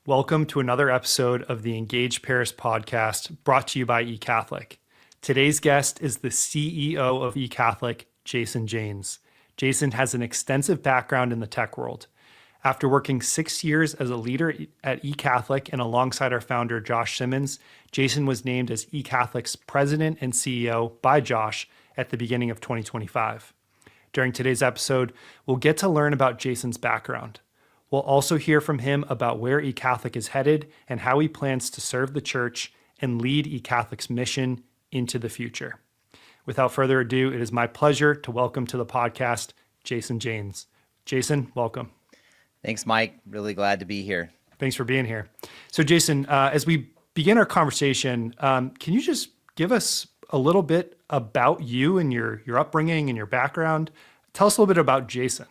Welcome to another episode of the Engaged Parish Podcast brought to you by eCatholic. Today's guest is the CEO of eCatholic, Jason Jaynes. Jason has an extensive background in the tech world. After working 6 years as a leader at eCatholic and alongside our founder, Josh Simmons, Jason was named as eCatholic's president and CEO by Josh at the beginning of 2025. During today's episode, we'll get to learn about Jason's background. We'll also hear from him about where eCatholic is headed and how he plans to serve the church and lead eCatholic's mission into the future. Without further ado, it is my pleasure to welcome to the podcast, Jason Jaynes. Jason, welcome. Thanks, Mike. Really glad to be here. Thanks for being here. So Jason, as we begin our conversation, can you just give us a little bit about you and your upbringing and your background? Tell us a little bit about Jason.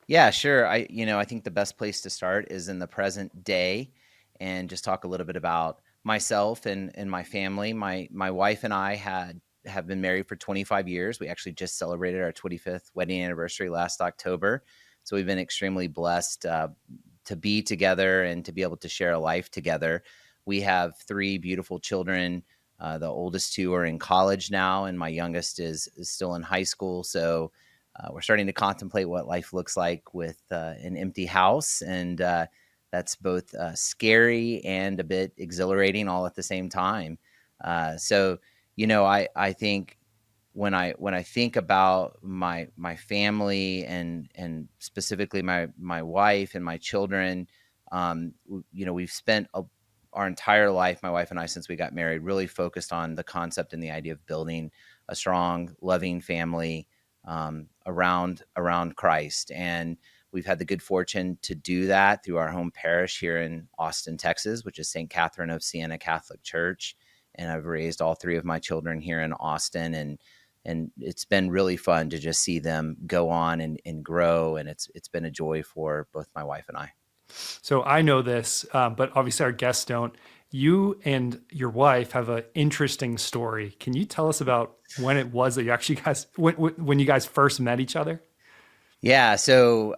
Yeah, sure. I think the best place to start is in the present day and just talk a little bit about myself and my family. My wife and I have been married for 25 years. We actually just celebrated our 25th wedding anniversary last October. So we've been extremely blessed to be together and to be able to share a life together. We have 3 beautiful children. The oldest 2 are in college now, and my youngest is still in high school. So we're starting to contemplate what life looks like with an empty house. And that's both scary and a bit exhilarating all at the same time. I think when I think about my family and specifically my wife and my children, we've spent our entire life, my wife and I, since we got married, really focused on the concept and the idea of building a strong, loving family around Christ. And we've had the good fortune to do that through our home parish here in Austin, Texas, which is St. Catherine of Siena Catholic Church. And I've raised all 3 of my children here in Austin, and it's been really fun to just see them go on and grow. And it's been a joy for both my wife and I. So I know this, but obviously our guests don't. You and your wife have an interesting story. Can you tell us about when it was that you actually when you guys first met each other? Yeah. So,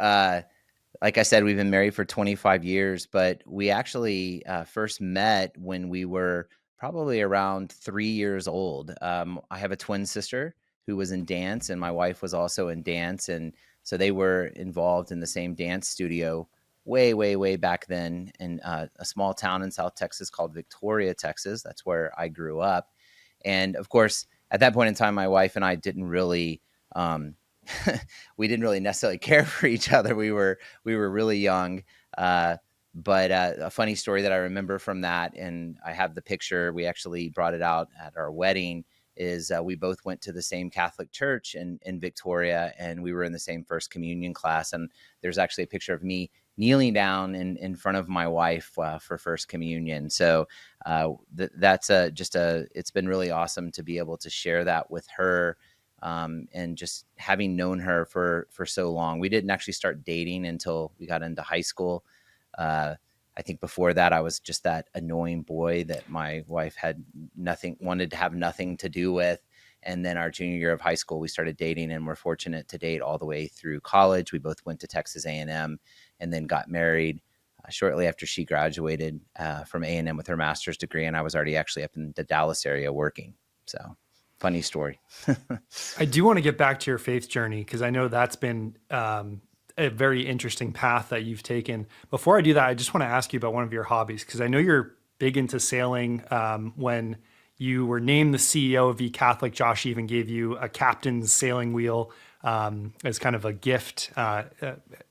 like I said, we've been married for 25 years, but we actually first met when we were probably around 3 years old. I have a twin sister who was in dance, and my wife was also in dance. And so they were involved in the same dance studio way back then in a small town in South Texas called Victoria, Texas. That's where I grew up. And of course, at that point in time, my wife and I didn't really, we didn't really necessarily care for each other. We were really young. But a funny story that I remember from that, and I have the picture, we actually brought it out at our wedding, is we both went to the same Catholic church in Victoria, and we were in the same First Communion class. And there's actually a picture of me kneeling down in front of my wife for First Communion. So it's been really awesome to be able to share that with her, and just having known her for so long. We didn't actually start dating until we got into high school. I think before that, I was just that annoying boy that my wife wanted to have nothing to do with. And then our junior year of high school, we started dating, and we're fortunate to date all the way through college. We both went to Texas A&M and then got married shortly after she graduated from A&M with her master's degree. And I was already actually up in the Dallas area working. So funny story. I do want to get back to your faith journey, because I know that's been a very interesting path that you've taken. Before I do that, I just want to ask you about one of your hobbies, because I know you're big into sailing. When you were named the CEO of eCatholic, Josh even gave you a captain's sailing wheel as kind of a gift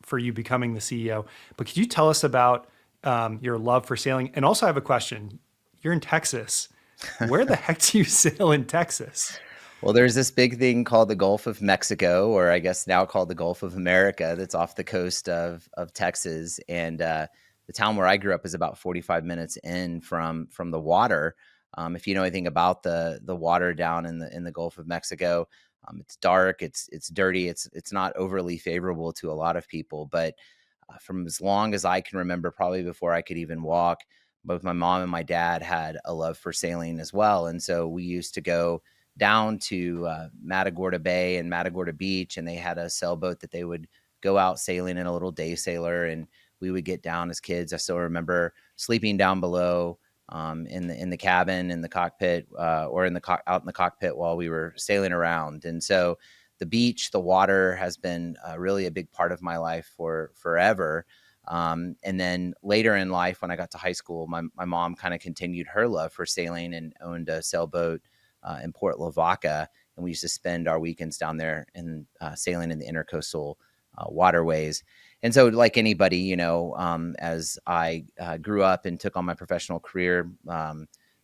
for you becoming the CEO. But could you tell us about your love for sailing? And also I have a question. You're in Texas. Where the heck do you sail in Texas? Well, there's this big thing called the Gulf of Mexico, or I guess now called the Gulf of America, that's off the coast of Texas. And the town where I grew up is about 45 minutes in from the water. If you know anything about the water down in the Gulf of Mexico, it's dark, it's dirty, it's not overly favorable to a lot of people. But from as long as I can remember, probably before I could even walk, both my mom and my dad had a love for sailing as well. And so we used to go down to Matagorda Bay and Matagorda Beach, and they had a sailboat that they would go out sailing in, a little day sailor, and we would get down as kids. I still remember sleeping down below in the cabin, in the cockpit, or out in the cockpit while we were sailing around. And so the beach, the water has been really a big part of my life for forever. And then later in life, when I got to high school, my mom kind of continued her love for sailing and owned a sailboat in Port Lavaca. And we used to spend our weekends down there and sailing in the intercoastal waterways. And so like anybody, as I grew up and took on my professional career,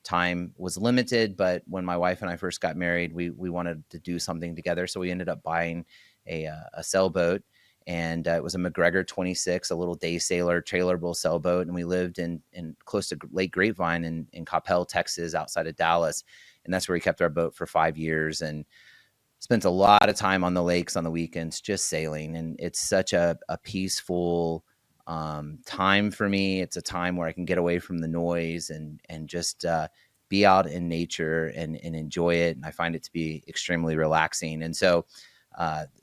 time was limited. But when my wife and I first got married, we wanted to do something together. So we ended up buying a sailboat. And it was a McGregor 26, a little day sailor trailerable sailboat. And we lived in close to Lake Grapevine in Coppell, Texas, outside of Dallas. And that's where we kept our boat for 5 years and spent a lot of time on the lakes on the weekends, just sailing. And it's such a peaceful time for me. It's a time where I can get away from the noise and just be out in nature and enjoy it. And I find it to be extremely relaxing. And so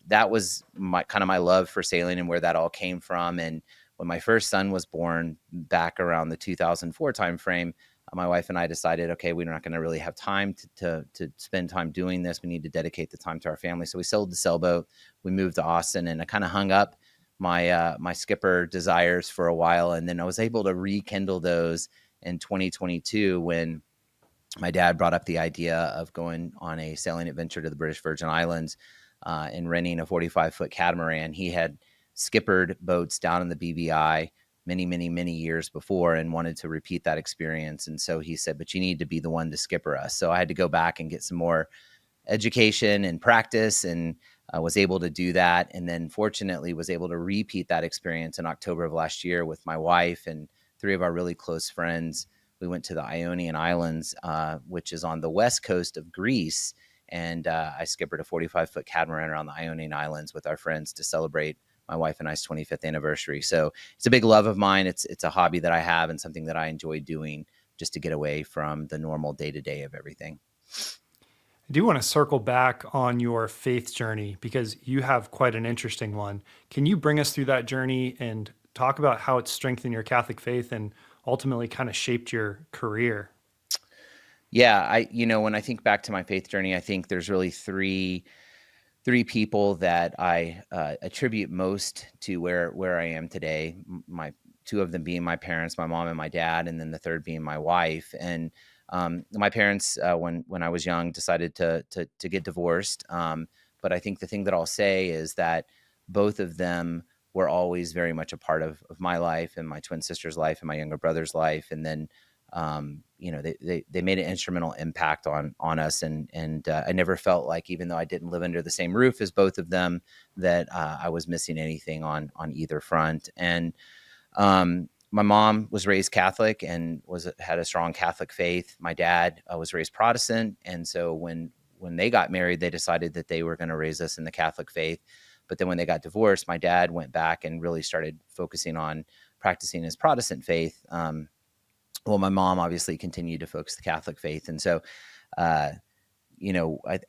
that was my love for sailing and where that all came from. And when my first son was born back around the 2004 timeframe, my wife and I decided, okay, we're not going to really have time to spend time doing this. We need to dedicate the time to our family. So we sold the sailboat. We moved to Austin, and I kind of hung up my skipper desires for a while. And then I was able to rekindle those in 2022 when my dad brought up the idea of going on a sailing adventure to the British Virgin Islands and renting a 45-foot catamaran. He had skippered boats down in the BVI many years before and wanted to repeat that experience. And so he said, but you need to be the one to skipper us. So I had to go back and get some more education and practice, and was able to do that. And then fortunately was able to repeat that experience in October of last year with my wife and 3 of our really close friends. We went to the Ionian Islands, which is on the west coast of Greece. And I skippered a 45-foot catamaran around the Ionian Islands with our friends to celebrate my wife and I's 25th anniversary. So it's a big love of mine. It's a hobby that I have and something that I enjoy doing just to get away from the normal day-to-day of everything. I do want to circle back on your faith journey because you have quite an interesting one. Can you bring us through that journey and talk about how it strengthened your Catholic faith and ultimately kind of shaped your career? Yeah, when I think back to my faith journey, I think there's really three people that I attribute most to where I am today. My 2 of them being my parents, my mom and my dad, and then the third being my wife. And my parents, when I was young, decided to get divorced. But I think the thing that I'll say is that both of them were always very much a part of my life and my twin sister's life and my younger brother's life. And then they made an instrumental impact on us. And I never felt like, even though I didn't live under the same roof as both of them, that I was missing anything on either front. And my mom was raised Catholic and had a strong Catholic faith. My dad was raised Protestant. And so when they got married, they decided that they were going to raise us in the Catholic faith. But then when they got divorced, my dad went back and really started focusing on practicing his Protestant faith. Well, my mom obviously continued to focus the Catholic faith. And so, I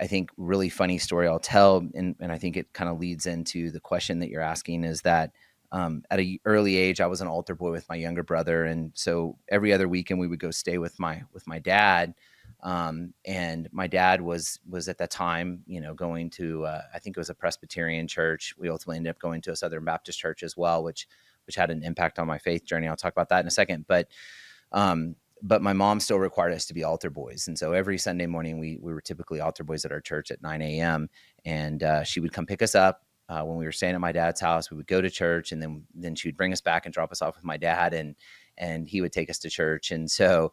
think really funny story I'll tell, and I think it kind of leads into the question that you're asking, is that at an early age, I was an altar boy with my younger brother. And so every other weekend we would go stay with my dad. And my dad was at that time, going to, I think it was a Presbyterian church. We ultimately ended up going to a Southern Baptist church as well, which had an impact on my faith journey. I'll talk about that in a second. But my mom still required us to be altar boys. And so every Sunday morning, we were typically altar boys at our church at 9 a.m. And she would come pick us up when we were staying at my dad's house. We would go to church, and then she would bring us back and drop us off with my dad, and he would take us to church. And so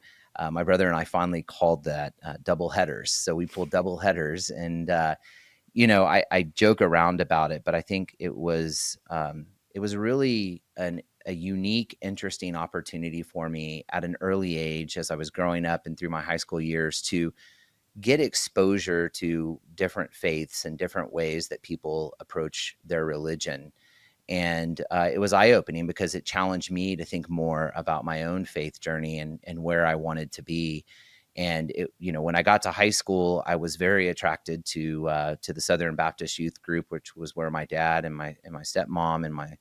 my brother and I fondly called that double headers. So we pulled double headers, and I joke around about it, but I think it was really a unique, interesting opportunity for me at an early age as I was growing up and through my high school years to get exposure to different faiths and different ways that people approach their religion. And it was eye-opening because it challenged me to think more about my own faith journey and where I wanted to be. And when I got to high school, I was very attracted to the Southern Baptist Youth Group, which was where my dad and my stepmom and my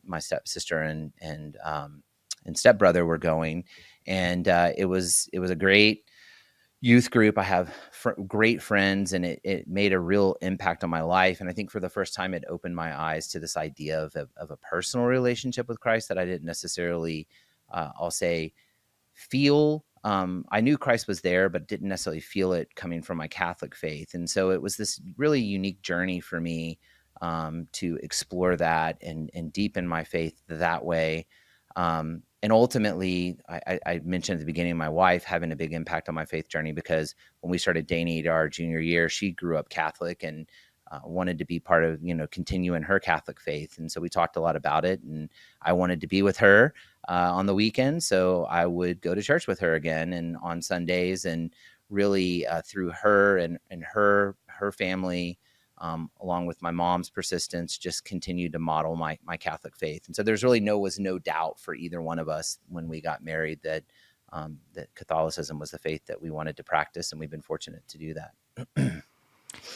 my stepsister and stepbrother were going, and it was a great youth group. I have great friends, and it made a real impact on my life. And I think for the first time, it opened my eyes to this idea of a personal relationship with Christ that I didn't necessarily, I'll say, feel. I knew Christ was there, but didn't necessarily feel it coming from my Catholic faith. And so it was this really unique journey for me to explore that and deepen my faith that way. And ultimately, I mentioned at the beginning, my wife having a big impact on my faith journey, because when we started dating our junior year, she grew up Catholic and wanted to be part of, continuing her Catholic faith. And so we talked a lot about it, and I wanted to be with her on the weekend. So I would go to church with her again and on Sundays, and really through her and her family, along with my mom's persistence, just continued to model my Catholic faith. And so there's really was no doubt for either one of us when we got married that that Catholicism was the faith that we wanted to practice, and we've been fortunate to do that.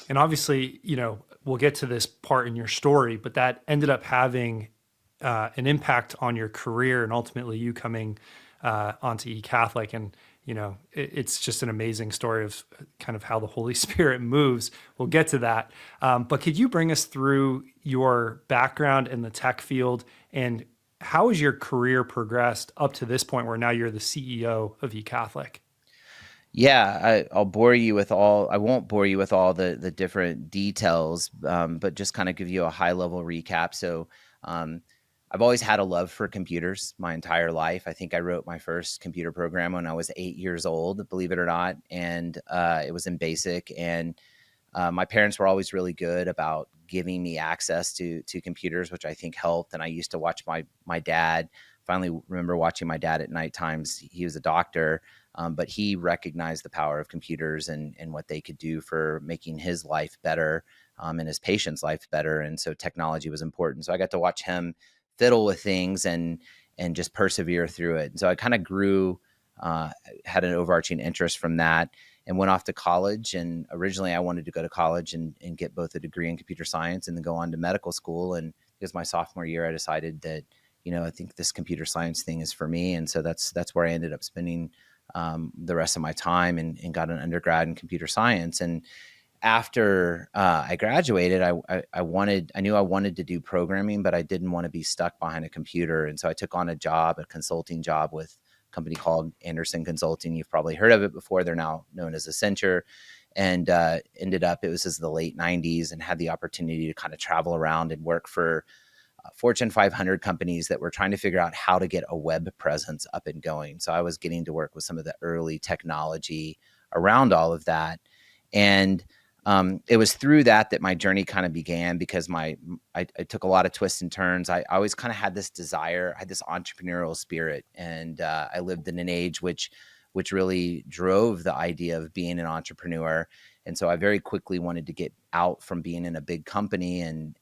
And obviously, we'll get to this part in your story, but that ended up having an impact on your career and ultimately you coming onto eCatholic. And, it's just an amazing story of kind of how the Holy Spirit moves. We'll get to that. But could you bring us through your background in the tech field, and how has your career progressed up to this point where now you're the CEO of eCatholic? Yeah, I won't bore you with all the different details, but just kind of give you a high level recap. So I've always had a love for computers my entire life. I think I wrote my first computer program when I was 8 years old, believe it or not. And it was in BASIC. And my parents were always really good about giving me access to computers, which I think helped. And I used to watch my dad. Finally remember watching my dad at night times. He was a doctor, but he recognized the power of computers and what they could do for making his life better, and his patient's life better. And so technology was important. So I got to watch him fiddle with things and just persevere through it. And so I kind of grew, had an overarching interest from that, and went off to college. And originally I wanted to go to college and get both a degree in computer science and then go on to medical school. And because my sophomore year, I decided that, I think this computer science thing is for me. And so that's where I ended up spending the rest of my time, and got an undergrad in computer science. And after I graduated, I knew I wanted to do programming, but I didn't want to be stuck behind a computer. And so I took on a consulting job with a company called Anderson Consulting. You've probably heard of it before. They're now known as Accenture. And it was in the late 90s, and had the opportunity to kind of travel around and work for Fortune 500 companies that were trying to figure out how to get a web presence up and going. So I was getting to work with some of the early technology around all of that. And it was through that my journey kind of began, because I took a lot of twists and turns. I always kind of had this desire, I had this entrepreneurial spirit, and I lived in an age which really drove the idea of being an entrepreneur. And so I very quickly wanted to get out from being in a big company, and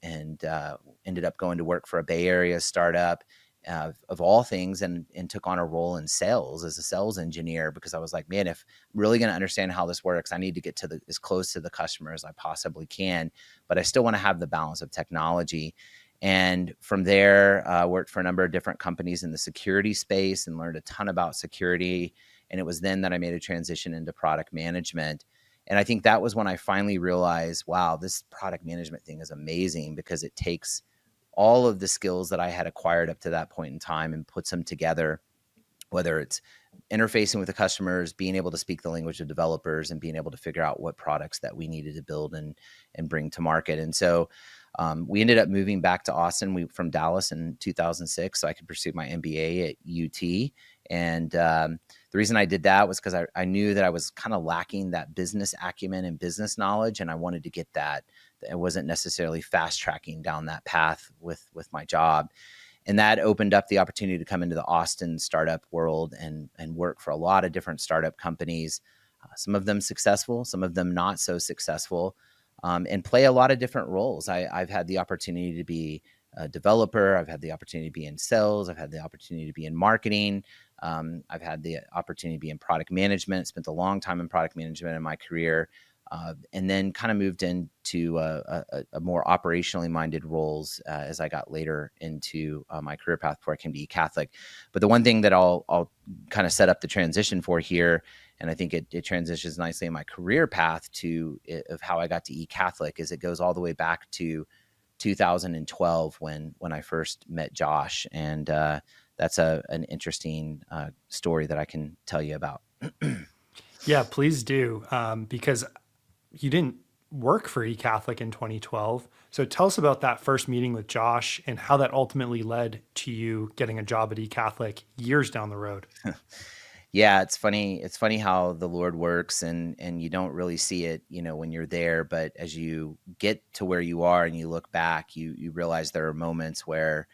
ended up going to work for a Bay Area startup of all things, and took on a role in sales as a sales engineer, because I was like, man, if I'm really going to understand how this works, I need to get as close to the customer as I possibly can, but I still want to have the balance of technology. And from there, worked for a number of different companies in the security space and learned a ton about security. And it was then that I made a transition into product management. And I think that was when I finally realized, wow, this product management thing is amazing, because it takes all of the skills that I had acquired up to that point in time and puts them together, whether it's interfacing with the customers, being able to speak the language of developers, and being able to figure out what products that we needed to build and bring to market. And so we ended up moving back to Austin from Dallas in 2006, so I could pursue my MBA at UT. And the reason I did that was because I knew that I was kind of lacking that business acumen and business knowledge, and I wanted to get that. I wasn't necessarily fast tracking down that path with my job. And that opened up the opportunity to come into the Austin startup world and work for a lot of different startup companies, some of them successful, some of them not so successful, and play a lot of different roles. I've had the opportunity to be a developer. I've had the opportunity to be in sales. I've had the opportunity to be in marketing. I've had the opportunity to be in product management. Spent a long time in product management in my career. and then kind of moved into a more operationally minded roles as I got later into my career path before I came to eCatholic. But the one thing that I'll kind of set up the transition for here, and I think it transitions nicely in my career path of how I got to eCatholic, is it goes all the way back to 2012 when I first met Josh, and that's an interesting story that I can tell you about. Yeah, please do. Because you didn't work for eCatholic in 2012. So tell us about that first meeting with Josh and how that ultimately led to you getting a job at eCatholic years down the road. Yeah, it's funny. It's funny how the Lord works, and you don't really see it, when you're there. But as you get to where you are and you look back, you realize there are moments where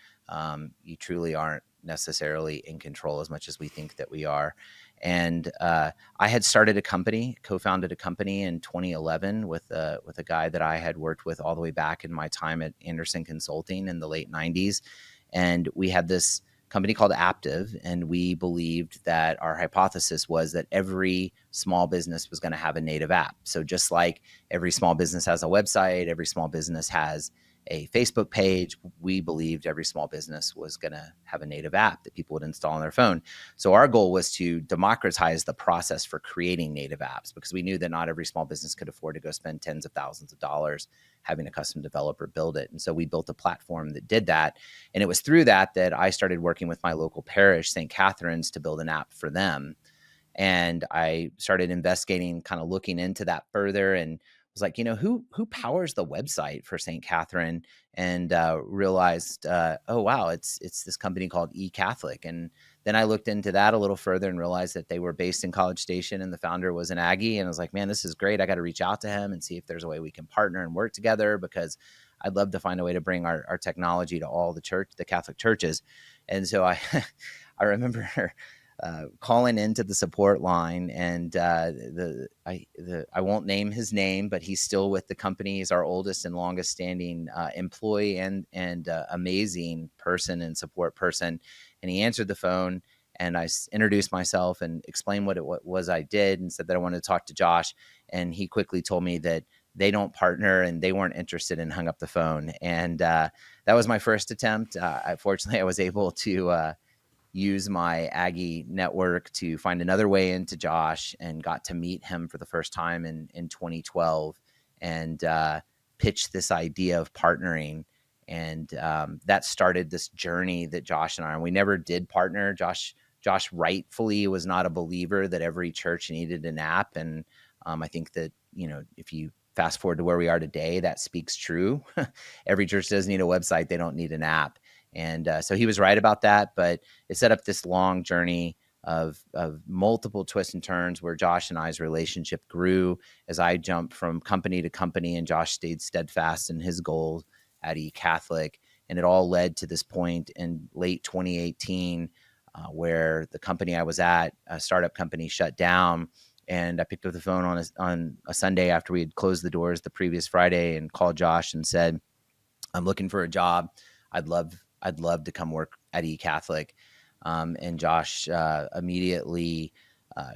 you truly aren't necessarily in control as much as we think that we are. And I had co-founded a company in 2011 with a guy that I had worked with all the way back in my time at Anderson Consulting in the late 90s, and we had this company called Aptive, and we believed that our hypothesis was that every small business was going to have a native app. So just like every small business has a website, every small business has a Facebook page, we believed every small business was going to have a native app that people would install on their phone. So our goal was to democratize the process for creating native apps, because we knew that not every small business could afford to go spend tens of thousands of dollars having a custom developer build it. And so we built a platform that did that. And it was through that I started working with my local parish, St. Catherine's, to build an app for them. And I started investigating, kind of looking into that further, and was like, who powers the website for St. Catherine? And realized, oh wow, it's this company called eCatholic. And then I looked into that a little further and realized that they were based in College Station, and the founder was an Aggie. And I was like, man, this is great. I got to reach out to him and see if there's a way we can partner and work together, because I'd love to find a way to bring our technology to all the Catholic churches. And so I remember calling into the support line, and I won't name his name, but he's still with the company. He's our oldest and longest standing employee, and amazing person and support person. And he answered the phone, and I introduced myself and explained what it was I did, and said that I wanted to talk to Josh. And he quickly told me that they don't partner and they weren't interested, and hung up the phone. And that was my first attempt. Fortunately, I was able to use my Aggie network to find another way into Josh, and got to meet him for the first time in 2012, and pitch this idea of partnering. And that started this journey that Josh and we never did partner. Josh rightfully was not a believer that every church needed an app. And I think that, if you fast forward to where we are today, that speaks true. Every church does need a website. They don't need an app. And so he was right about that, but it set up this long journey of multiple twists and turns, where Josh and I's relationship grew as I jumped from company to company, and Josh stayed steadfast in his goal at eCatholic. And it all led to this point in late 2018, where the company I was at, a startup company, shut down. And I picked up the phone on a Sunday after we had closed the doors the previous Friday, and called Josh and said, I'm looking for a job. I'd love to come work at eCatholic. And Josh immediately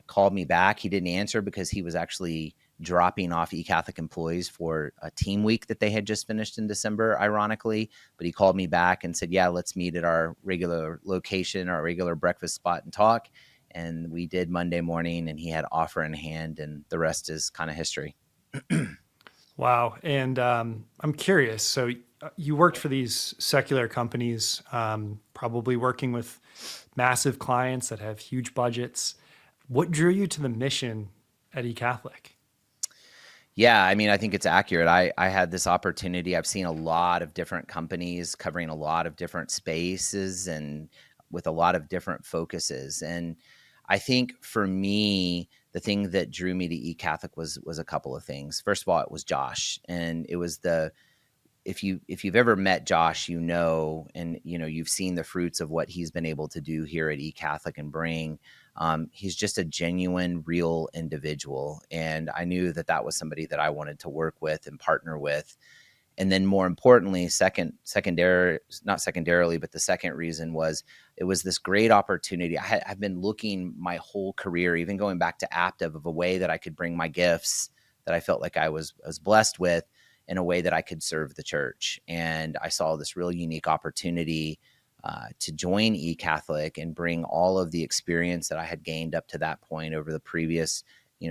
called me back. He didn't answer because he was actually dropping off eCatholic employees for a team week that they had just finished in December, ironically. But he called me back and said, yeah, let's meet at our regular location, our regular breakfast spot, and talk. And we did Monday morning, and he had offer in hand, and the rest is kind of history. Wow. And I'm curious. So you worked for these secular companies, probably working with massive clients that have huge budgets. What drew you to the mission at eCatholic? Yeah, I mean, I think it's accurate. I had this opportunity. I've seen a lot of different companies covering a lot of different spaces and with a lot of different focuses. And I think for me, the thing that drew me to eCatholic was a couple of things. First of all, it was Josh, and it was if you've ever met Josh, and you've seen the fruits of what he's been able to do here at eCatholic and bring. He's just a genuine, real individual, and I knew that was somebody that I wanted to work with and partner with. And then more importantly, not secondarily, but the second reason was it was this great opportunity. I've been looking my whole career, even going back to Aptive, of a way that I could bring my gifts that I felt like I was blessed with in a way that I could serve the church. And I saw this real unique opportunity to join eCatholic and bring all of the experience that I had gained up to that point over the previous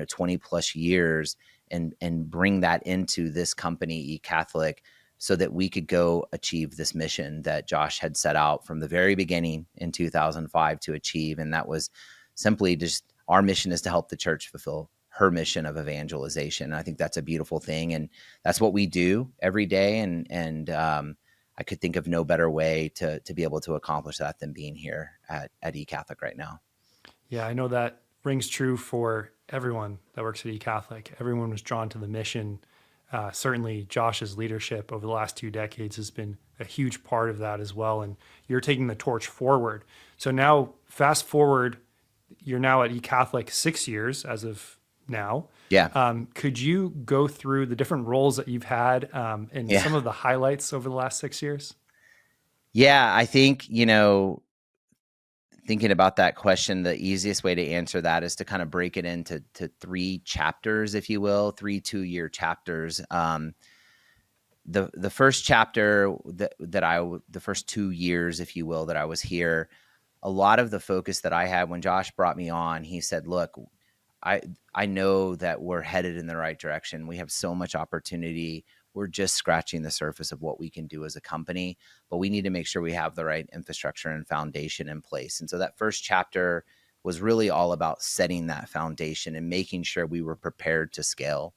20 plus years, and bring that into this company, eCatholic, so that we could go achieve this mission that Josh had set out from the very beginning in 2005 to achieve. And that was simply just, our mission is to help the church fulfill her mission of evangelization. And I think that's a beautiful thing. And that's what we do every day. And I could think of no better way to be able to accomplish that than being here at eCatholic right now. Yeah, I know that rings true for everyone that works at eCatholic. Everyone was drawn to the mission. Certainly Josh's leadership over the last 2 decades has been a huge part of that as well. And you're taking the torch forward. So now fast forward, you're now at eCatholic 6 years as of now. Yeah. Could you go through the different roles that you've had and some of the highlights over the last 6 years? Yeah, I think, thinking about that question, the easiest way to answer that is to kind of break it into 3 chapters, if you will, 3 2-year chapters. The first chapter the first 2 years, if you will, that I was here, a lot of the focus that I had when Josh brought me on, he said, look, I know that we're headed in the right direction. We have so much opportunity. We're just scratching the surface of what we can do as a company, but we need to make sure we have the right infrastructure and foundation in place. And so that first chapter was really all about setting that foundation and making sure we were prepared to scale.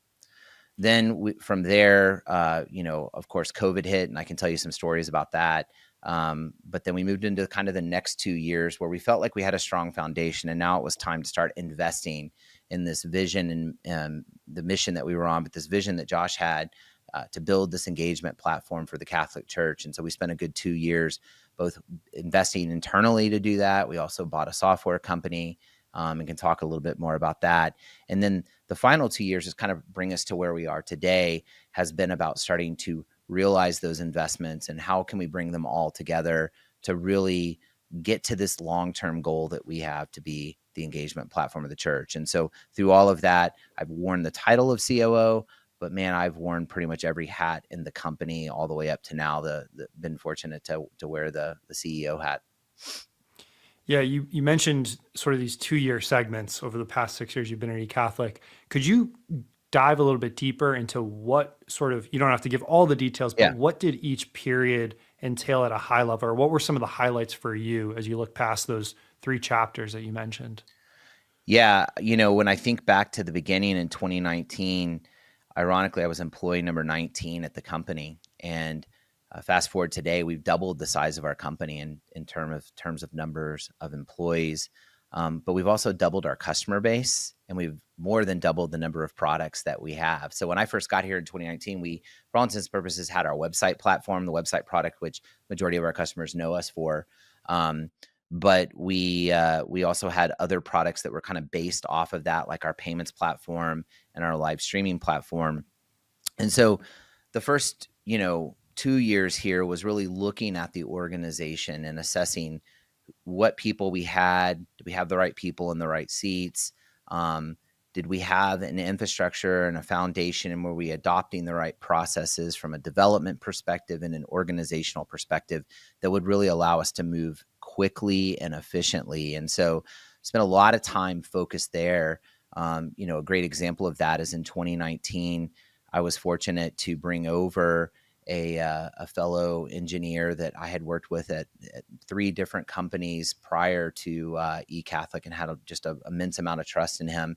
Then from there, of course, COVID hit, and I can tell you some stories about that. But then we moved into kind of the next 2 years where we felt like we had a strong foundation, and now it was time to start investing in this vision and the mission that we were on, but this vision that Josh had to build this engagement platform for the Catholic Church. And so we spent a good 2 years both investing internally to do that. We also bought a software company and can talk a little bit more about that. And then the final 2 years is kind of bring us to where we are today, has been about starting to realize those investments and how can we bring them all together to really get to this long-term goal that we have to be the engagement platform of the church. And so through all of that, I've worn the title of COO, but man, I've worn pretty much every hat in the company all the way up to now. Been fortunate to wear the CEO hat. Yeah, you mentioned sort of these 2-year segments over the past 6 years you've been at eCatholic. Could you dive a little bit deeper into what sort of, you don't have to give all the details, but what did each period entail at a high level, or what were some of the highlights for you as you look past those 3 chapters that you mentioned? Yeah, when I think back to the beginning in 2019, ironically, I was employee number 19 at the company. And fast forward today, we've doubled the size of our company in terms of numbers of employees. But we've also doubled our customer base, and we've more than doubled the number of products that we have. So when I first got here in 2019, we, for all intents and purposes, had our website platform, the website product, which majority of our customers know us for. But we also had other products that were kind of based off of that, like our payments platform and our live streaming platform. And so the first, 2 years here was really looking at the organization and assessing what people we had. Did we have the right people in the right seats? Did we have an infrastructure and a foundation, and were we adopting the right processes from a development perspective and an organizational perspective that would really allow us to move quickly and efficiently? And so spent a lot of time focused there. A great example of that is in 2019, I was fortunate to bring over a fellow engineer that I had worked with at 3 different companies prior to eCatholic, and had just an immense amount of trust in him.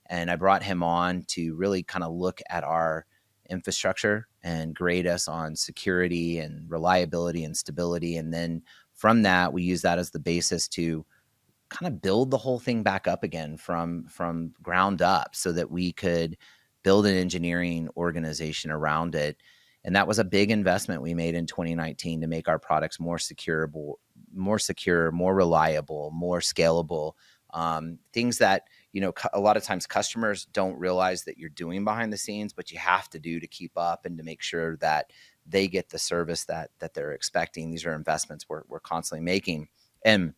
And I brought him on to really kind of look at our infrastructure and grade us on security and reliability and stability. And then from that, we use that as the basis to kind of build the whole thing back up again from ground up, so that we could build an engineering organization around it. And that was a big investment we made in 2019 to make our products more secure, more reliable, more scalable. Things that, a lot of times customers don't realize that you're doing behind the scenes, but you have to do to keep up and to make sure that they get the service that they're expecting. These are investments we're constantly making. And,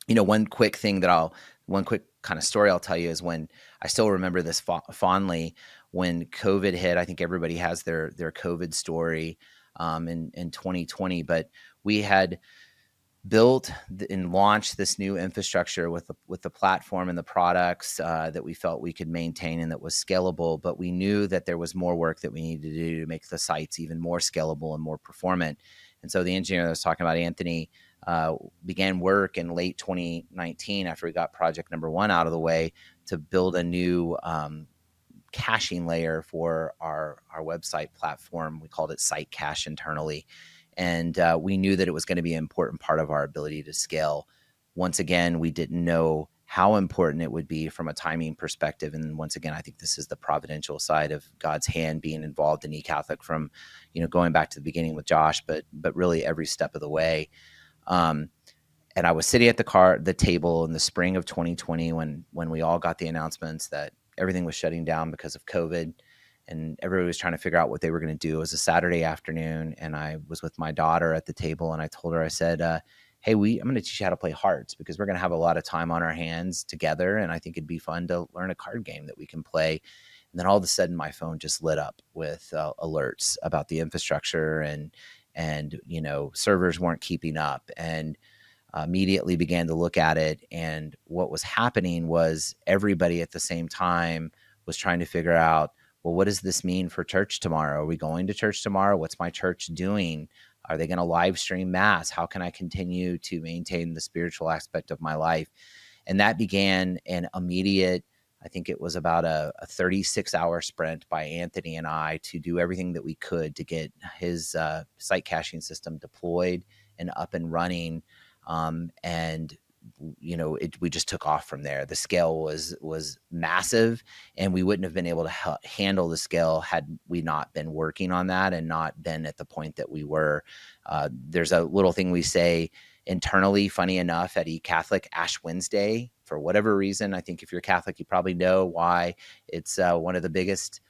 one quick kind of story I'll tell you is when I still remember this fondly, when COVID hit. I think everybody has their COVID story in 2020, but we had built and launched this new infrastructure with the platform and the products that we felt we could maintain and that was scalable. But we knew that there was more work that we needed to do to make the sites even more scalable and more performant. And so the engineer that I was talking about, Anthony, began work in late 2019 after we got project number one out of the way to build a new caching layer for our website platform. We called it Site Cache internally. And we knew that it was going to be an important part of our ability to scale. Once again, we didn't know how important it would be from a timing perspective. And once again, I think this is the providential side of God's hand being involved in eCatholic from, going back to the beginning with Josh, but really every step of the way. And I was sitting at the table in the spring of 2020 when we all got the announcements that everything was shutting down because of COVID. And everybody was trying to figure out what they were going to do. It was a Saturday afternoon, and I was with my daughter at the table, and I told her, I said, hey, I'm going to teach you how to play hearts because we're going to have a lot of time on our hands together, and I think it'd be fun to learn a card game that we can play. And then all of a sudden, my phone just lit up with alerts about the infrastructure, and servers weren't keeping up, and immediately began to look at it. And what was happening was everybody at the same time was trying to figure out, well, what does this mean for church tomorrow? Are we going to church tomorrow? What's my church doing? Are they going to live stream mass? How can I continue to maintain the spiritual aspect of my life? And that began an immediate, I think it was about a 36-hour sprint by Anthony and I to do everything that we could to get his site caching system deployed and up and running. We just took off from there. The scale was massive, and we wouldn't have been able to handle the scale had we not been working on that and not been at the point that we were. There's a little thing we say internally, funny enough, at eCatholic, Ash Wednesday. For whatever reason, I think if you're Catholic, you probably know why it's one of the biggest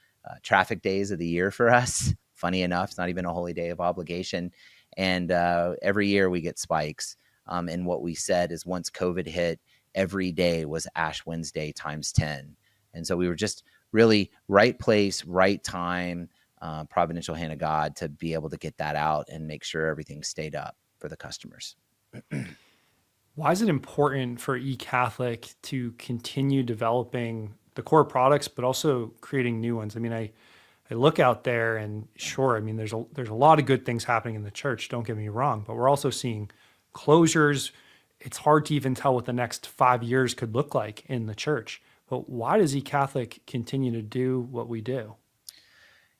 traffic days of the year for us. Funny enough, it's not even a holy day of obligation. And every year we get spikes. And what we said is once COVID hit, every day was Ash Wednesday times 10. And so we were just really right place, right time, providential hand of God to be able to get that out and make sure everything stayed up for the customers. Why is it important for eCatholic to continue developing the core products, but also creating new ones? I mean, I look out there and sure, I mean, there's a lot of good things happening in the church, don't get me wrong, but we're also seeing closures. It's hard to even tell what the next 5 years could look like in the church. But why does eCatholic continue to do what we do?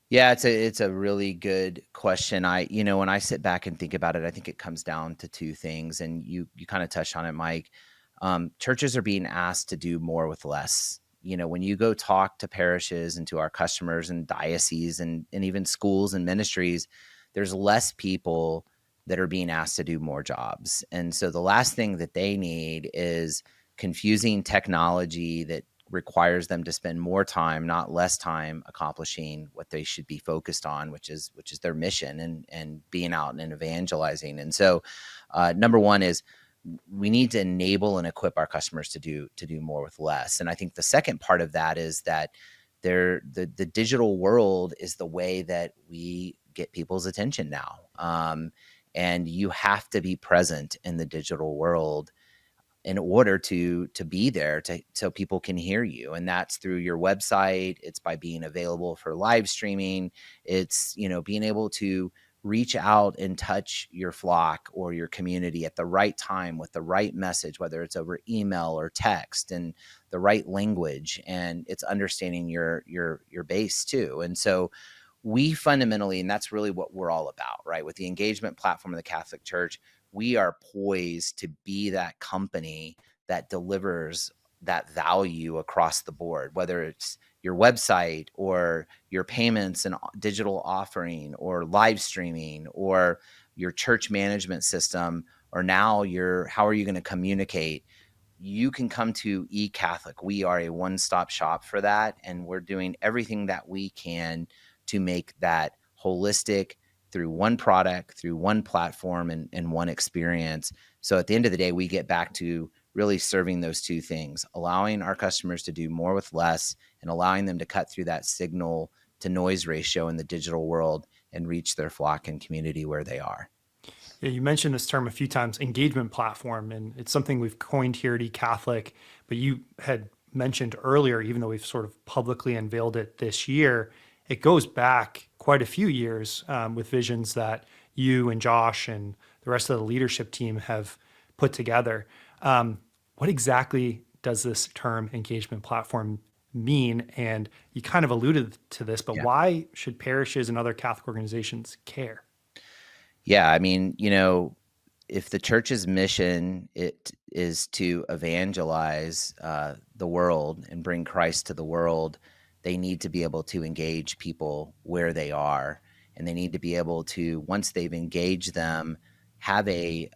Yeah, it's a really good question. When I sit back and think about it, I think it comes down to two things, and you kind of touched on it, Mike. Churches are being asked to do more with less. When you go talk to parishes and to our customers and dioceses and even schools and ministries, there's less people that are being asked to do more jobs. And so the last thing that they need is confusing technology that requires them to spend more time, not less time, accomplishing what they should be focused on, which is their mission and being out and evangelizing. And so number one is we need to enable and equip our customers to do more with less. And I think the second part of that is that the digital world is the way that we get people's attention now. And you have to be present in the digital world in order to be there so people can hear you. And that's through your website. It's by being available for live streaming. It's, being able to reach out and touch your flock or your community at the right time with the right message, whether it's over email or text, and the right language. And it's understanding your base too. And so we fundamentally, and that's really what we're all about, right? With the engagement platform of the Catholic Church, we are poised to be that company that delivers that value across the board, whether it's your website or your payments and digital offering or live streaming or your church management system, or now how are you going to communicate? You can come to eCatholic. We are a one-stop shop for that, and we're doing everything that we can to make that holistic through one product, through one platform, and one experience. So at the end of the day, we get back to really serving those two things, allowing our customers to do more with less and allowing them to cut through that signal to noise ratio in the digital world and reach their flock and community where they are. Yeah, you mentioned this term a few times, engagement platform, and it's something we've coined here at eCatholic, but you had mentioned earlier, even though we've sort of publicly unveiled it this year, it goes back quite a few years with visions that you and Josh and the rest of the leadership team have put together. What exactly does this term engagement platform mean? And you kind of alluded to this, but why should parishes and other Catholic organizations care? Yeah, I mean, if the church's mission it is to evangelize the world and bring Christ to the world, they need to be able to engage people where they are, and they need to be able to, once they've engaged them, have a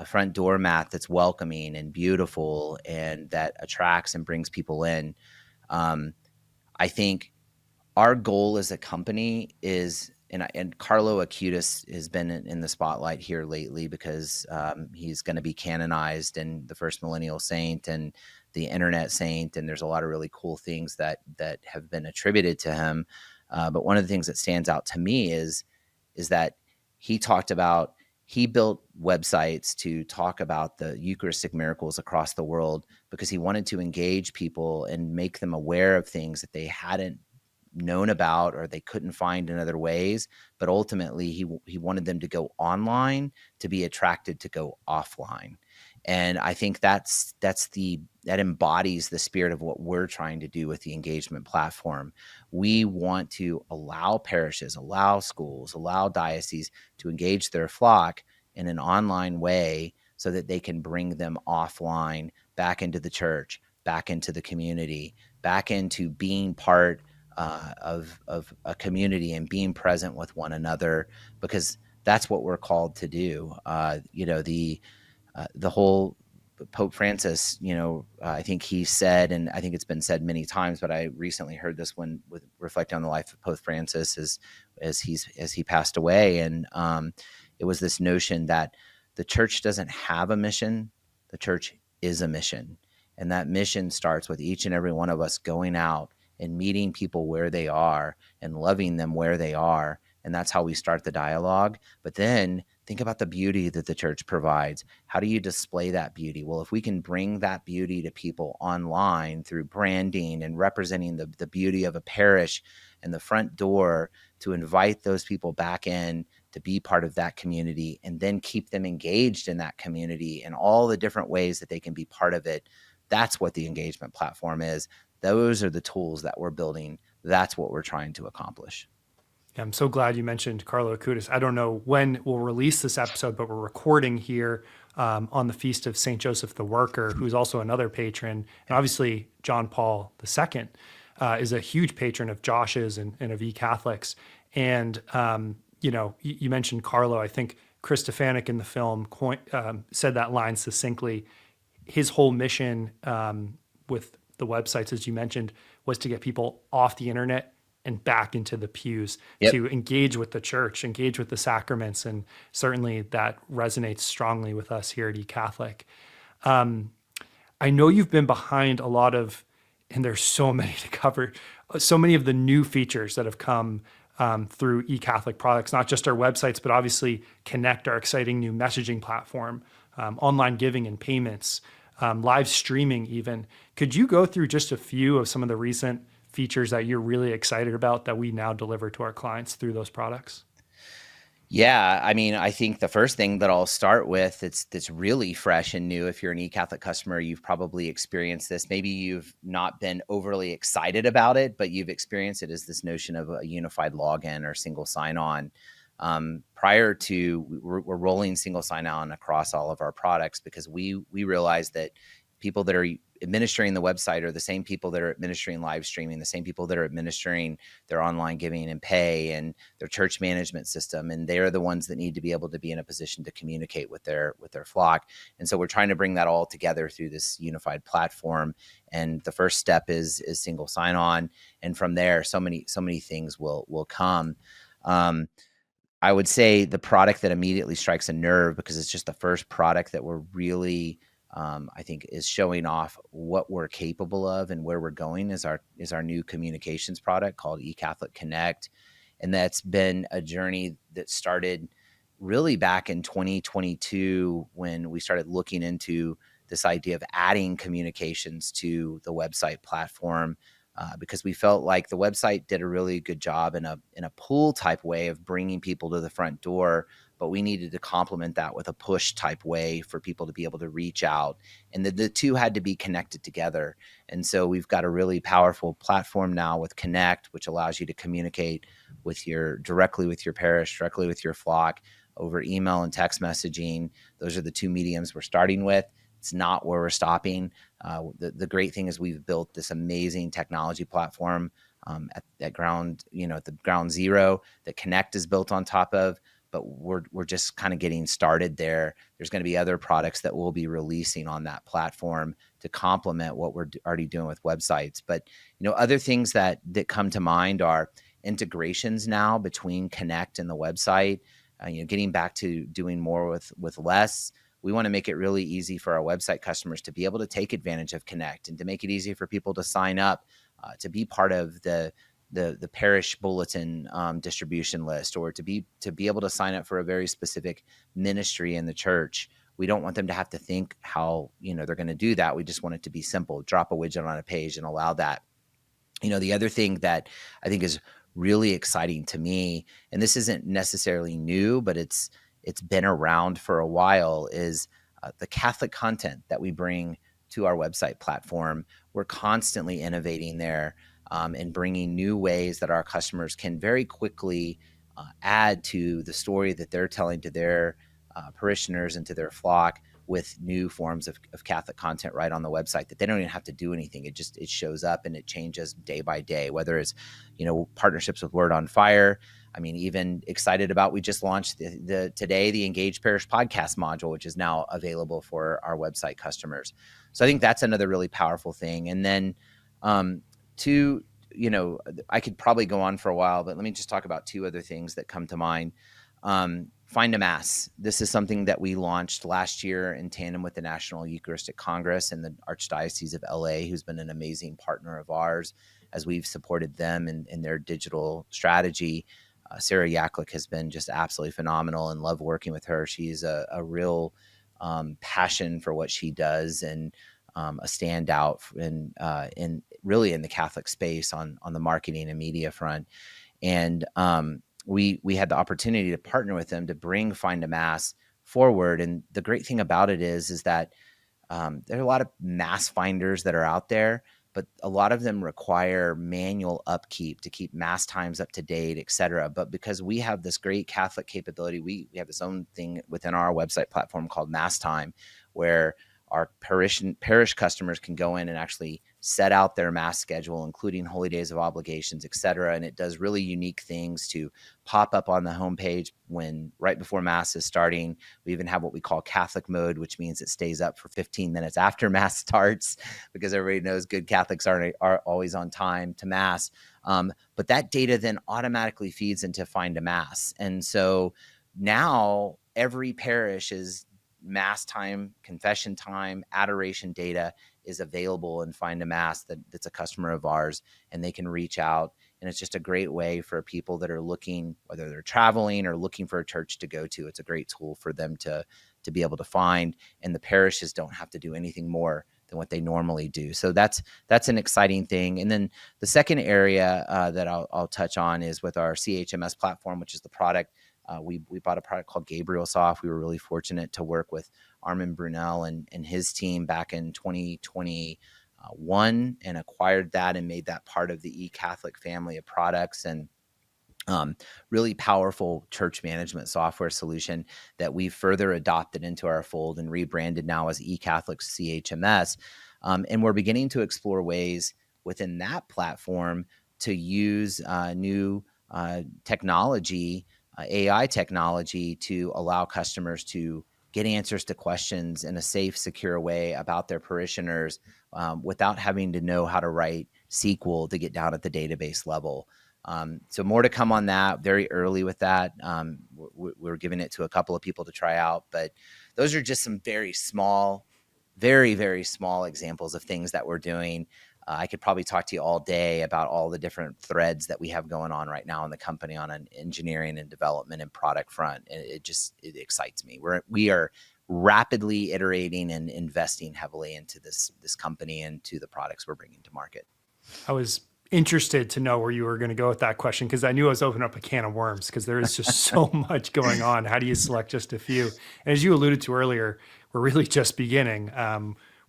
front door mat that's welcoming and beautiful and that attracts and brings people in. I think our goal as a company is, and Carlo Acutis has been in the spotlight here lately because he's going to be canonized and the first millennial saint and the internet saint, and there's a lot of really cool things that have been attributed to him. But one of the things that stands out to me is that he built websites to talk about the Eucharistic miracles across the world because he wanted to engage people and make them aware of things that they hadn't known about or they couldn't find in other ways. But ultimately, he wanted them to go online to be attracted to go offline. And I think that embodies the spirit of what we're trying to do with the engagement platform. We want to allow parishes, allow schools, allow dioceses to engage their flock in an online way so that they can bring them offline back into the church, back into the community, back into being part of a community and being present with one another, because that's what we're called to do. The whole Pope Francis, I think he said, and I think it's been said many times, but I recently heard this one with reflecting on the life of Pope Francis as he passed away. And it was this notion that the church doesn't have a mission, the church is a mission. And that mission starts with each and every one of us going out and meeting people where they are and loving them where they are. And that's how we start the dialogue. But then think about the beauty that the church provides. How do you display that beauty? Well, if we can bring that beauty to people online through branding and representing the beauty of a parish and the front door to invite those people back in to be part of that community and then keep them engaged in that community and all the different ways that they can be part of it, that's what the engagement platform is. Those are the tools that we're building. That's what we're trying to accomplish. Yeah, I'm so glad you mentioned Carlo Acutis. I don't know when we'll release this episode, but we're recording here on the feast of St. Joseph the Worker, who's also another patron. And obviously, John Paul II is a huge patron of Josh's and of eCatholics. And, you mentioned Carlo. I think Chris Stefanik in the film said that line succinctly. His whole mission with the websites, as you mentioned, was to get people off the internet and back into the pews, to engage with the church, engage with the sacraments. And certainly that resonates strongly with us here at eCatholic. I know you've been behind a lot of, and there's so many to cover, so many of the new features that have come through eCatholic products, not just our websites, but obviously Connect, our exciting new messaging platform, online giving and payments, live streaming even. Could you go through just a few of some of the recent features that you're really excited about that we now deliver to our clients through those products? Yeah, I mean, I think the first thing that I'll start with that's really fresh and new. If you're an eCatholic customer, you've probably experienced this. Maybe you've not been overly excited about it, but you've experienced it, is this notion of a unified login or single sign-on. We're rolling single sign-on across all of our products because we realize that people that are administering the website are the same people that are administering live streaming, the same people that are administering their online giving and pay and their church management system. And they're the ones that need to be able to be in a position to communicate with their flock. And so we're trying to bring that all together through this unified platform. And the first step is single sign-on. And from there, so many things will come. I would say the product that immediately strikes a nerve, because it's just the first product that we're really I think is showing off what we're capable of and where we're going is our new communications product called eCatholic Connect. And that's been a journey that started really back in 2022 when we started looking into this idea of adding communications to the website platform, because we felt like the website did a really good job in a pull type way of bringing people to the front door, but we needed to complement that with a push type way for people to be able to reach out, and the two had to be connected together. And so we've got a really powerful platform now with Connect, which allows you to communicate directly with your parish, directly with your flock over email and text messaging. Those are the two mediums we're starting with. It's not where we're stopping. The great thing is we've built this amazing technology platform at ground, at the ground zero that Connect is built on top of. But we're just kind of getting started there. There's going to be other products that we'll be releasing on that platform to complement what we're already doing with websites. But other things that come to mind are integrations now between Connect and the website. Getting back to doing more with less. We want to make it really easy for our website customers to be able to take advantage of Connect and to make it easy for people to sign up to be part of the parish bulletin distribution list, or to be able to sign up for a very specific ministry in the church. We don't want them to have to think how they're going to do that. We just want it to be simple. Drop a widget on a page and allow that. The other thing that I think is really exciting to me, and this isn't necessarily new, but it's been around for a while, is the Catholic content that we bring to our website platform. We're constantly innovating there and bringing new ways that our customers can very quickly add to the story that they're telling to their parishioners and to their flock, with new forms of Catholic content right on the website that they don't even have to do anything. It shows up and it changes day by day, whether it's, partnerships with Word on Fire. I mean, even excited about, we just launched today, the Engaged Parish Podcast module, which is now available for our website customers. So I think that's another really powerful thing. And then I could probably go on for a while, but let me just talk about two other things that come to mind. Find a Mass. This is something that we launched last year in tandem with the National Eucharistic Congress and the Archdiocese of LA, who's been an amazing partner of ours as we've supported them in their digital strategy. Sarah Yaklick has been just absolutely phenomenal, and love working with her. She's a real passion for what she does, and a standout in really in the Catholic space on the marketing and media front. And we had the opportunity to partner with them to bring Find a Mass forward. And the great thing about it is that there are a lot of mass finders that are out there, but a lot of them require manual upkeep to keep mass times up to date, et cetera. But because we have this great Catholic capability, we have this own thing within our website platform called Mass Time, where our parish customers can go in and actually set out their mass schedule, including holy days of obligations, et cetera. And it does really unique things to pop up on the homepage right before mass is starting. We even have what we call Catholic mode, which means it stays up for 15 minutes after mass starts, because everybody knows good Catholics are always on time to mass. But that data then automatically feeds into Find a Mass. And so now every parish's mass time, confession time, adoration data is available in Find a Mass that's a customer of ours, and they can reach out. And it's just a great way for people that are looking, whether they're traveling or looking for a church to go to. It's a great tool for them to be able to find, and the parishes don't have to do anything more than what they normally do. So that's an exciting thing. And then the second area that I'll touch on is with our ChMS platform, which is the product. We bought a product called Gabriel Soft. We were really fortunate to work with Armin Brunel and his team back in 2021 and acquired that and made that part of the eCatholic family of products, and really powerful church management software solution that we've further adopted into our fold and rebranded now as eCatholic ChMS. And we're beginning to explore ways within that platform to use new technology, AI technology, to allow customers to get answers to questions in a safe, secure way about their parishioners without having to know how to write SQL to get down at the database level. So more to come on that. Very early with that. We're giving it to a couple of people to try out, but those are just some very small very, very small examples of things that we're doing. I could probably talk to you all day about all the different threads that we have going on right now in the company on an engineering and development and product front. And it excites me. We are rapidly iterating and investing heavily into this company and to the products we're bringing to market. I was interested to know where you were going to go with that question, because I knew I was opening up a can of worms, because there is just so much going on. How do you select just a few? And as you alluded to earlier, we're really just beginning.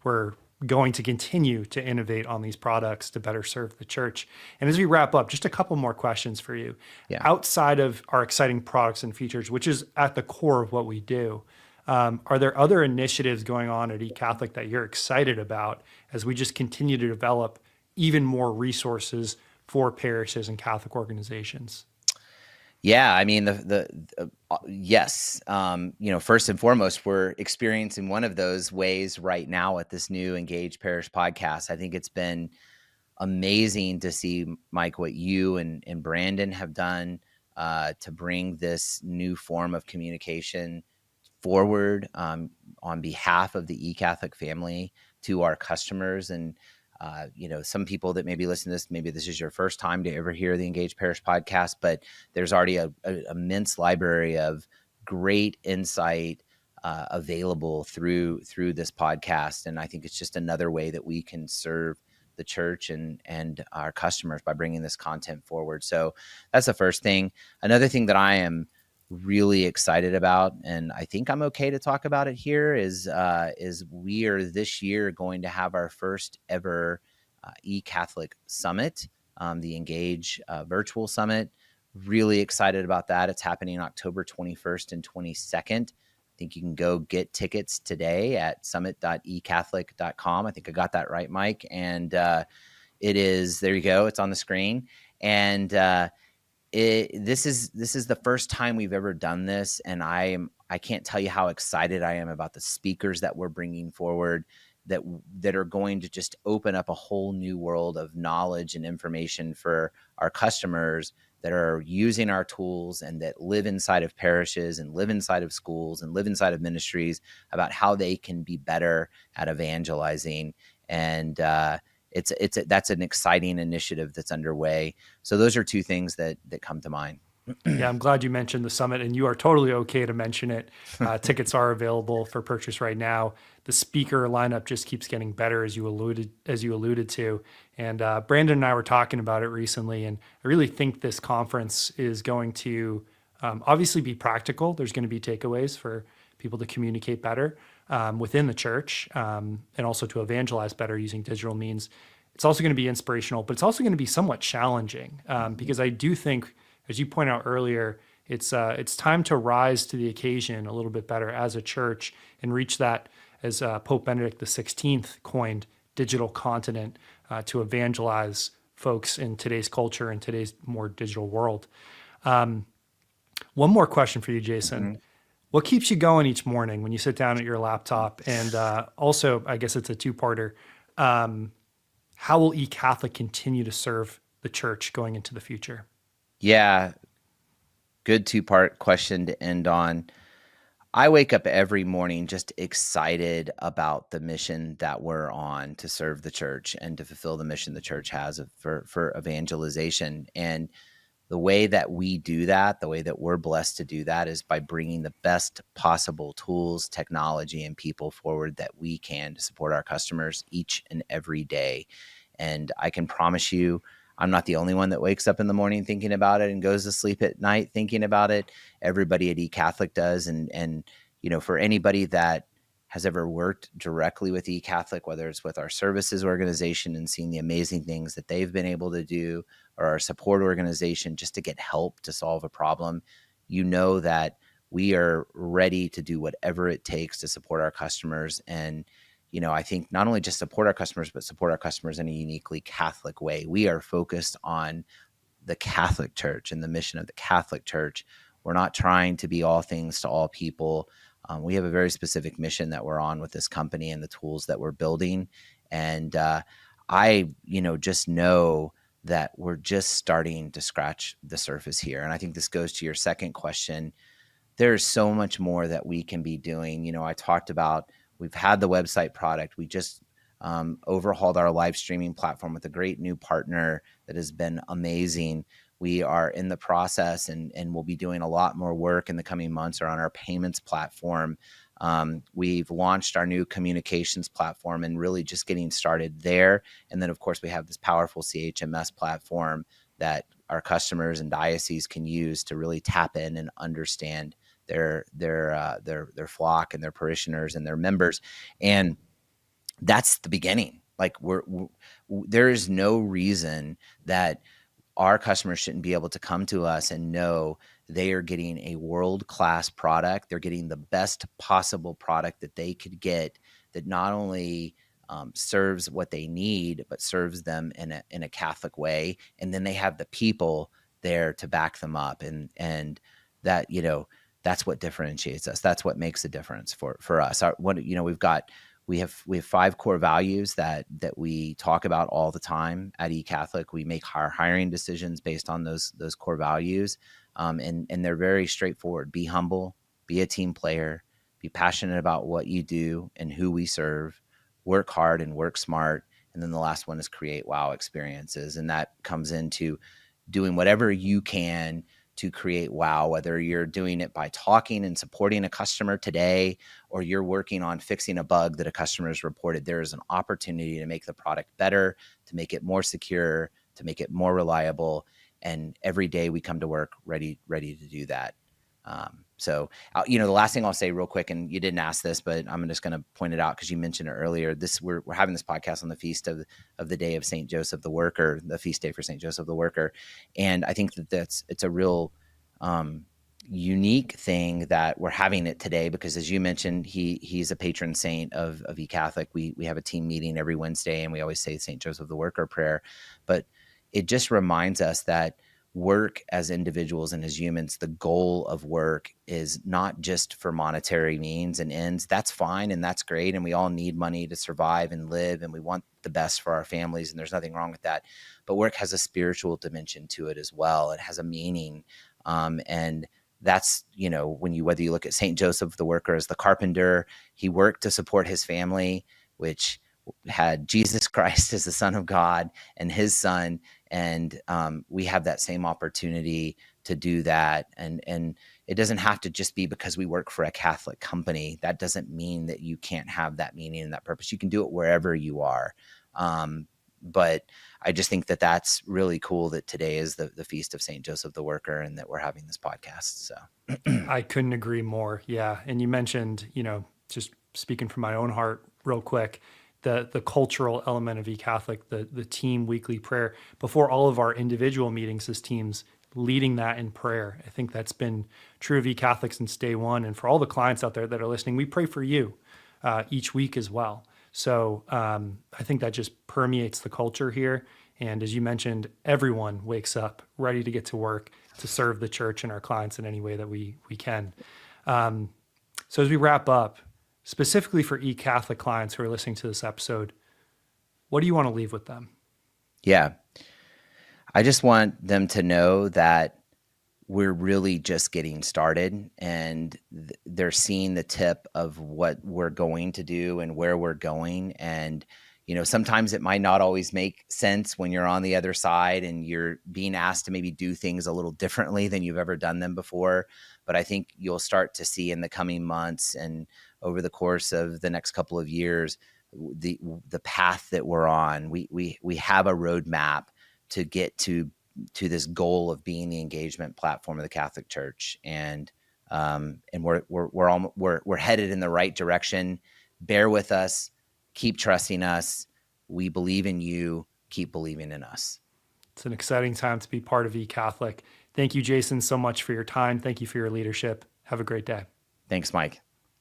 We're going to continue to innovate on these products to better serve the church. And as we wrap up, just a couple more questions for you. Yeah. Outside of our exciting products and features, which is at the core of what we do, are there other initiatives going on at eCatholic that you're excited about as we just continue to develop even more resources for parishes and Catholic organizations? Yeah, I mean, yes. First and foremost, we're experiencing one of those ways right now at this new Engaged Parish Podcast. I think it's been amazing to see, Mike, what you and Brandon have done to bring this new form of communication forward on behalf of the eCatholic family to our customers. And some people that maybe listen to this, maybe this is your first time to ever hear the Engaged Parish Podcast, but there's already a immense library of great insight available through this podcast. And I think it's just another way that we can serve the church and our customers by bringing this content forward. So that's the first thing. Another thing that I am really excited about, and I think I'm okay to talk about it here, is we are this year going to have our first ever eCatholic Summit, the Engage Virtual Summit. Really excited about that. It's happening October 21st and 22nd. I think you can go get tickets today at summit.ecatholic.com. I think I got that right, Mike. And it is, there you go. It's on the screen. And this is the first time we've ever done this, and I can't tell you how excited I am about the speakers that we're bringing forward that are going to just open up a whole new world of knowledge and information for our customers that are using our tools and that live inside of parishes and live inside of schools and live inside of ministries, about how they can be better at evangelizing. And that's an exciting initiative that's underway. So those are two things that come to mind. Yeah, I'm glad you mentioned the summit, and you are totally okay to mention it. Tickets are available for purchase right now. The speaker lineup just keeps getting better, as you alluded to. And Brandon and I were talking about it recently, and I really think this conference is going to obviously be practical. There's going to be takeaways for people to communicate better within the church, and also to evangelize better using digital means. It's also going to be inspirational, but it's also going to be somewhat challenging because I do think, as you point out earlier, it's time to rise to the occasion a little bit better as a church and reach that, as Pope Benedict XVI coined, digital continent to evangelize folks in today's culture and today's more digital world. One more question for you, Jason. Mm-hmm. What keeps you going each morning when you sit down at your laptop? And also, I guess it's a two-parter. How will eCatholic continue to serve the church going into the future? Yeah, good two-part question to end on. I wake up every morning just excited about the mission that we're on to serve the church and to fulfill the mission the church has for evangelization. And the way that we do that, the way that we're blessed to do that, is by bringing the best possible tools, technology, and people forward that we can to support our customers each and every day. And I can promise you, I'm not the only one that wakes up in the morning thinking about it and goes to sleep at night thinking about it. Everybody at eCatholic does. And for anybody that has ever worked directly with eCatholic, whether it's with our services organization and seeing the amazing things that they've been able to do, or our support organization just to get help to solve a problem, that we are ready to do whatever it takes to support our customers. And I think not only just support our customers, but support our customers in a uniquely Catholic way. We are focused on the Catholic Church and the mission of the Catholic Church. We're not trying to be all things to all people. We have a very specific mission that we're on with this company and the tools that we're building. And I just know that we're just starting to scratch the surface here. And I think this goes to your second question. There's so much more that we can be doing. I talked about We've had the website product. We just overhauled our live streaming platform with a great new partner that has been amazing. We are in the process and we'll be doing a lot more work in the coming months around our payments platform. We've launched our new communications platform and really just getting started there. And then, of course, we have this powerful ChMS platform that our customers and dioceses can use to really tap in and understand their flock and their parishioners and their members. And that's the beginning. Like there is no reason that our customers shouldn't be able to come to us and know they are getting a world-class product. They're getting the best possible product that they could get, that not only serves what they need, but serves them in a Catholic way. And then they have the people there to back them up. And that, that's what differentiates us. That's what makes a difference for us. We have 5 core values that we talk about all the time at eCatholic. We make our hiring decisions based on those core values, and they're very straightforward. Be humble, be a team player, be passionate about what you do and who we serve, work hard and work smart, and then the last one is create wow experiences, and that comes into doing whatever you can to create wow, whether you're doing it by talking and supporting a customer today, or you're working on fixing a bug that a customer has reported. There is an opportunity to make the product better, to make it more secure, to make it more reliable. And every day we come to work ready to do that. So the last thing I'll say real quick, and you didn't ask this, but I'm just going to point it out because you mentioned it earlier. We're having this podcast on the feast of the day of St. Joseph the Worker, the feast day for St. Joseph the Worker. And I think it's a real unique thing that we're having it today, because as you mentioned, he's a patron saint of eCatholic. We have a team meeting every Wednesday, and we always say St. Joseph the Worker prayer, but it just reminds us that work as individuals and as humans, the goal of work is not just for monetary means and ends. That's fine and that's great, and we all need money to survive and live, and we want the best for our families, and there's nothing wrong with that. But work has a spiritual dimension to it as well. It has a meaning, and that's, whether you look at St. Joseph the Worker as the carpenter, he worked to support his family, which had Jesus Christ as the Son of God and his son. And we have that same opportunity to do that. And it doesn't have to just be because we work for a Catholic company. That doesn't mean that you can't have that meaning and that purpose. You can do it wherever you are. But I just think that that's really cool that today is the feast of St. Joseph the Worker and that we're having this podcast. So I couldn't agree more. Yeah. And you mentioned, just speaking from my own heart real quick, the cultural element of eCatholic, the team weekly prayer, before all of our individual meetings as teams, leading that in prayer. I think that's been true of eCatholic since day one. And for all the clients out there that are listening, we pray for you each week as well. So I think that just permeates the culture here. And as you mentioned, everyone wakes up ready to get to work to serve the church and our clients in any way that we can. So as we wrap up, specifically for eCatholic clients who are listening to this episode, what do you want to leave with them? Yeah, I just want them to know that we're really just getting started, and they're seeing the tip of what we're going to do and where we're going. And, sometimes it might not always make sense when you're on the other side and you're being asked to maybe do things a little differently than you've ever done them before. But I think you'll start to see in the coming months and over the course of the next couple of years, the path that we're on. We have a roadmap to get to this goal of being the engagement platform of the Catholic Church, and we're headed in the right direction. Bear with us, keep trusting us. We believe in you. Keep believing in us. It's an exciting time to be part of eCatholic. Thank you, Jason, so much for your time. Thank you for your leadership. Have a great day. Thanks, Mike.